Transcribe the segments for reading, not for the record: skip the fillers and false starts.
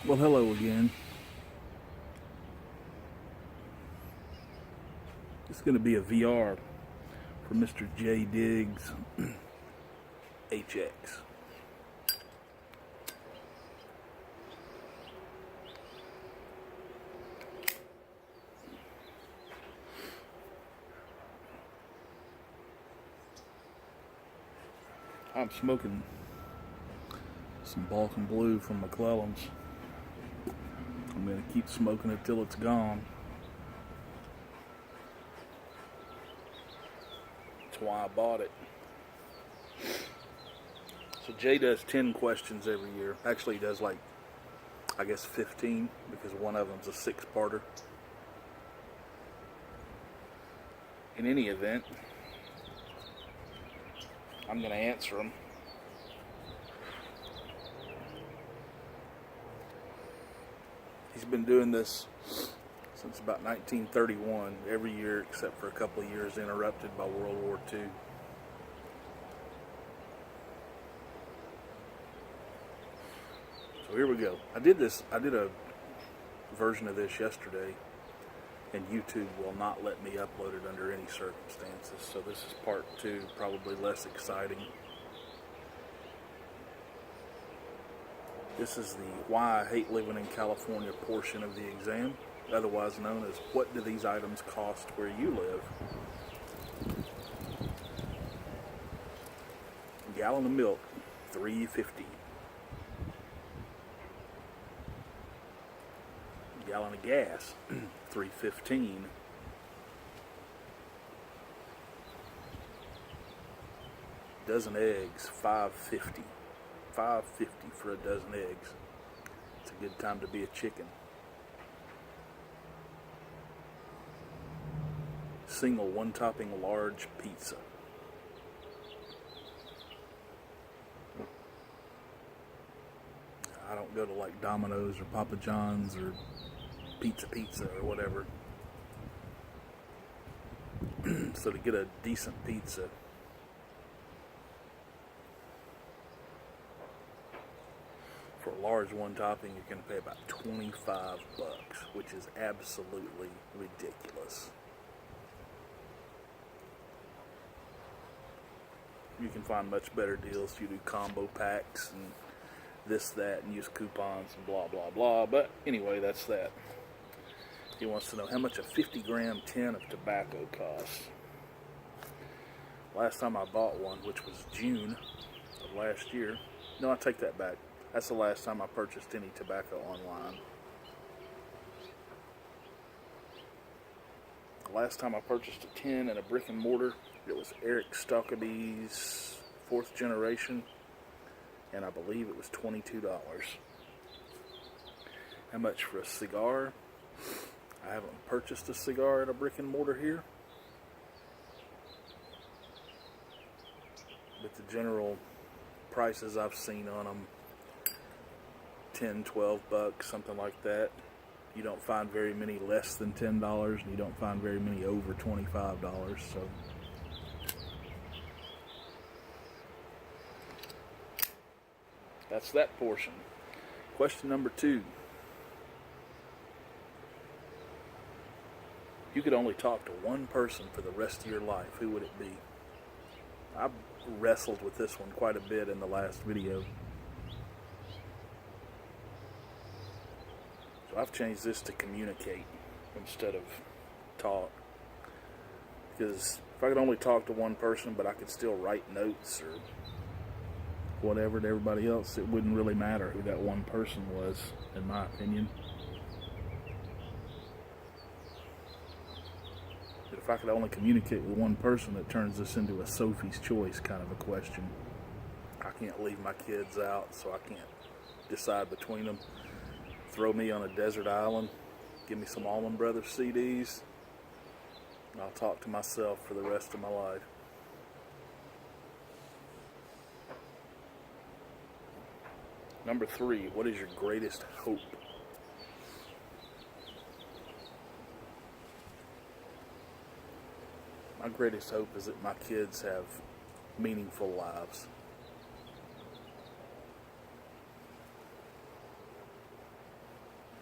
Well, hello again. It's going to be a VR for Mr. J Diggs HX. I'm smoking some Balkan Blue from McClellan's. I'm going to keep smoking it till it's gone. That's why I bought it. So Jay does 10 questions every year. Actually, he does like, I guess 15, because one of them's a 6-parter. In any event, I'm going to answer them. He's been doing this since about 1931, every year except for a couple of years interrupted by World War II. So here we go. I did a version of this yesterday, and YouTube will not let me upload it under any circumstances. So this is part 2, probably less exciting. This is the Why I Hate Living in California portion of the exam, otherwise known as What Do These Items Cost Where You Live? A gallon of milk, $3.50. A gallon of gas, $3.15. Dozen eggs, $5.50. $5.50 for a dozen eggs. It's a good time to be a chicken. Single one-topping large pizza. I don't go to like Domino's or Papa John's or Pizza or whatever. So to get a decent pizza, for a large one topping, you're going to pay about $25, which is absolutely ridiculous. You can find much better deals. You do combo packs and this, that, and use coupons and blah, blah, blah. But anyway, that's that. He wants to know how much a 50-gram tin of tobacco costs. Last time I bought one, which was June of last year. No, I take that back. That's the last time I purchased any tobacco online. The last time I purchased a tin and a brick and mortar, it was Eric Stockady's 4th generation, and I believe it was $22. How much for a cigar? I haven't purchased a cigar at a brick and mortar here, but the general prices I've seen on them, $10, $12, something like that. You don't find very many less than $10, and you don't find very many over $25. So that's that portion. Question number 2. You could only talk to one person for the rest of your life. Who would it be? I wrestled with this one quite a bit in the last video. So I've changed this to communicate instead of talk. Because if I could only talk to one person, but I could still write notes or whatever to everybody else, it wouldn't really matter who that one person was, in my opinion. But if I could only communicate with one person, it turns this into a Sophie's Choice kind of a question. I can't leave my kids out, so I can't decide between them. Throw me on a desert island, give me some Allman Brothers CDs, and I'll talk to myself for the rest of my life. Number 3, what is your greatest hope? My greatest hope is that my kids have meaningful lives.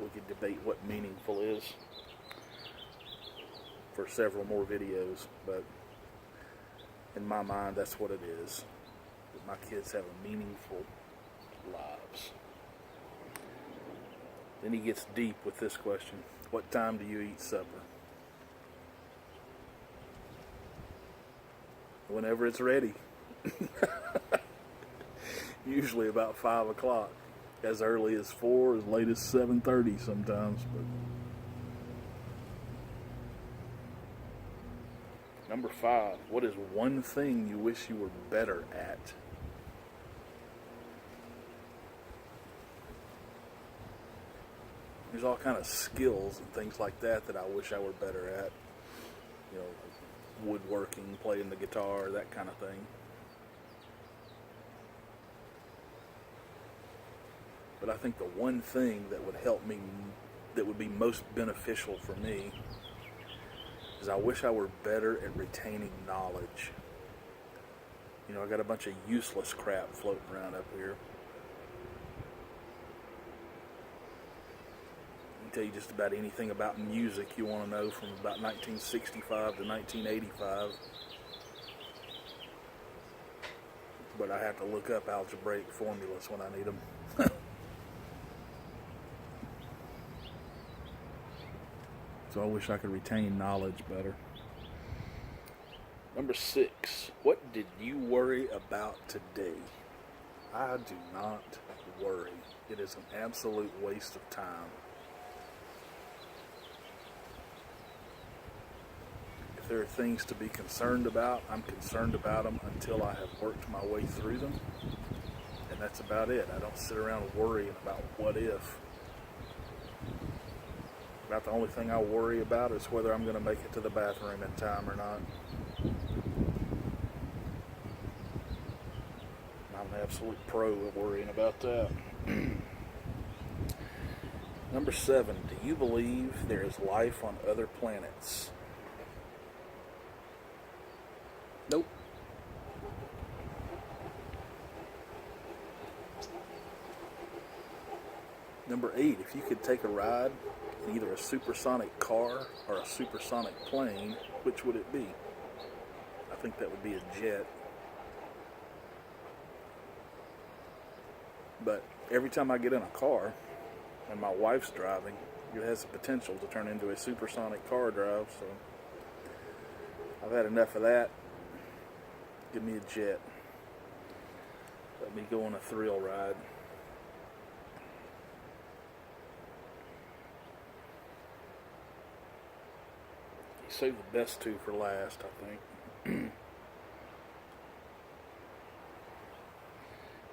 We could debate what meaningful is for several more videos, but in my mind, that's what it is. That my kids have a meaningful lives. Then he gets deep with this question. What time do you eat supper? Whenever it's ready. Usually about 5 o'clock. As early as 4, as late as 7:30 sometimes. But number 5, what is one thing you wish you were better at? There's all kind of skills and things like that I wish I were better at. You know, woodworking, playing the guitar, that kind of thing. But I think the one thing that would help me, that would be most beneficial for me, is I wish I were better at retaining knowledge. You know, I got a bunch of useless crap floating around up here. I can tell you just about anything about music you want to know from about 1965 to 1985. But I have to look up algebraic formulas when I need them. So I wish I could retain knowledge better. Number 6, what did you worry about today? I do not worry. It is an absolute waste of time. If there are things to be concerned about, I'm concerned about them until I have worked my way through them. And that's about it. I don't sit around worrying about what if. About the only thing I worry about is whether I'm going to make it to the bathroom in time or not. I'm an absolute pro at worrying about that. Number 7, do you believe there is life on other planets? Nope. Number 8, if you could take a ride in either a supersonic car or a supersonic plane, which would it be? I think that would be a jet. But every time I get in a car and my wife's driving, it has the potential to turn into a supersonic car drive, so I've had enough of that. Give me a jet. Let me go on a thrill ride. Save the best two for last, I think.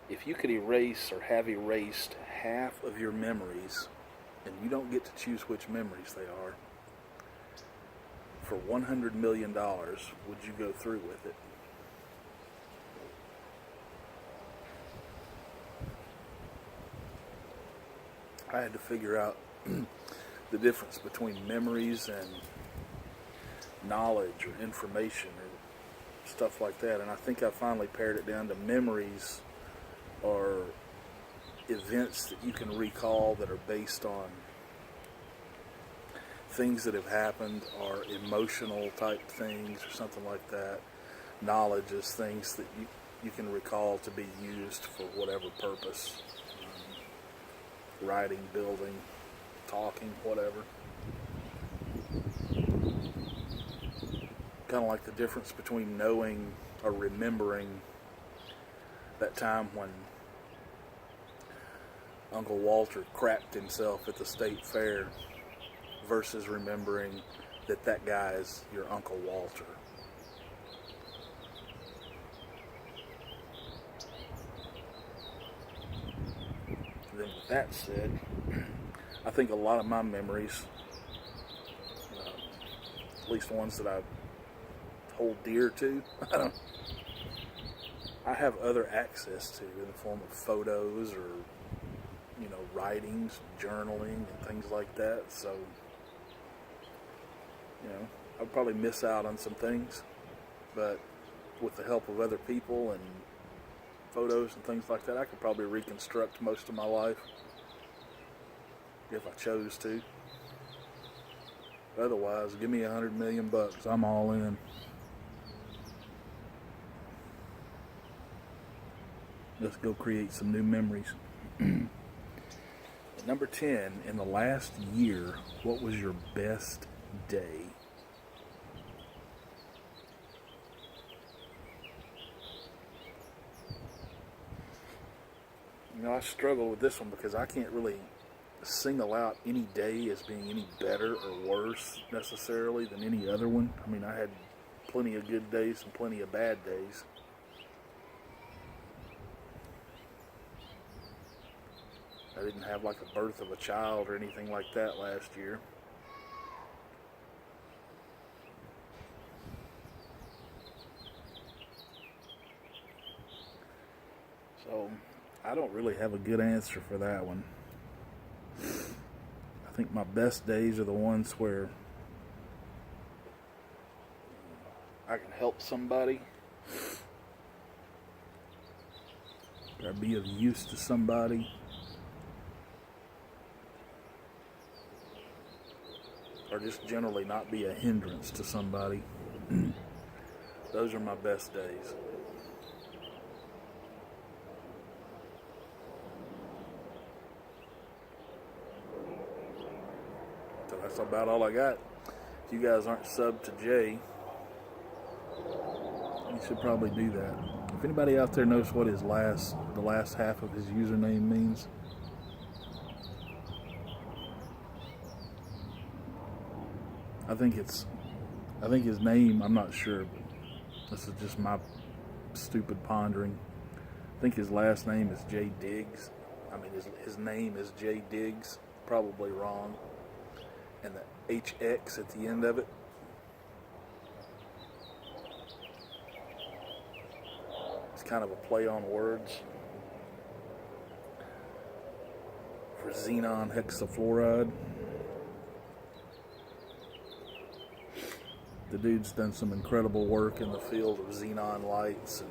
If you could erase or have erased half of your memories, and you don't get to choose which memories they are, for $100 million, would you go through with it? I had to figure out the difference between memories and knowledge or information or stuff like that, and I think I finally pared it down to memories are events that you can recall that are based on things that have happened or emotional type things or something like that. Knowledge is things that you can recall to be used for whatever purpose. Writing, building, talking, whatever. Kind of like the difference between knowing or remembering that time when Uncle Walter crapped himself at the state fair versus remembering that guy is your Uncle Walter. Then with that said, I think a lot of my memories, at least ones that I hold dear to, I have other access to in the form of photos or, writings, journaling, and things like that. So, I'd probably miss out on some things, but with the help of other people and photos and things like that, I could probably reconstruct most of my life. if I chose to. Otherwise, give me $100 million. I'm all in. Let's go create some new memories. Number 10, in the last year, what was your best day? You know, I struggle with this one because I can't really single out any day as being any better or worse necessarily than any other one. I mean, I had plenty of good days and plenty of bad days. I didn't have like a birth of a child or anything like that last year. So I don't really have a good answer for that one. I think my best days are the ones where I can help somebody or be of use to somebody, or just generally not be a hindrance to somebody. Those are my best days. So that's about all I got. If you guys aren't subbed to Jay, you should probably do that. If anybody out there knows what the last half of his username means, I think his name, I'm not sure, but this is just my stupid pondering. I think his last name is J Diggs. I mean, his name is J Diggs. Probably wrong. And the HX at the end of it. It's kind of a play on words for xenon hexafluoride. The dude's done some incredible work in the field of xenon lights and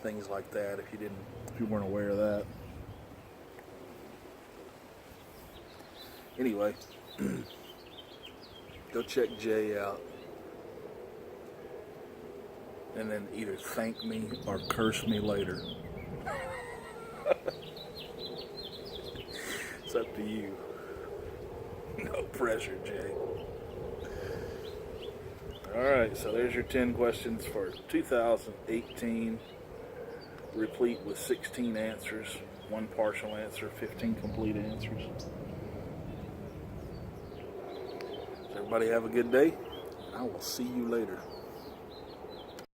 things like that, if you weren't aware of that. Anyway, go check Jay out. And then either thank me or curse me later. It's up to you. No pressure, Jay. Alright, so there's your 10 questions for 2018, replete with 16 answers, 1 partial answer, 15 complete answers. So everybody have a good day. I will see you later.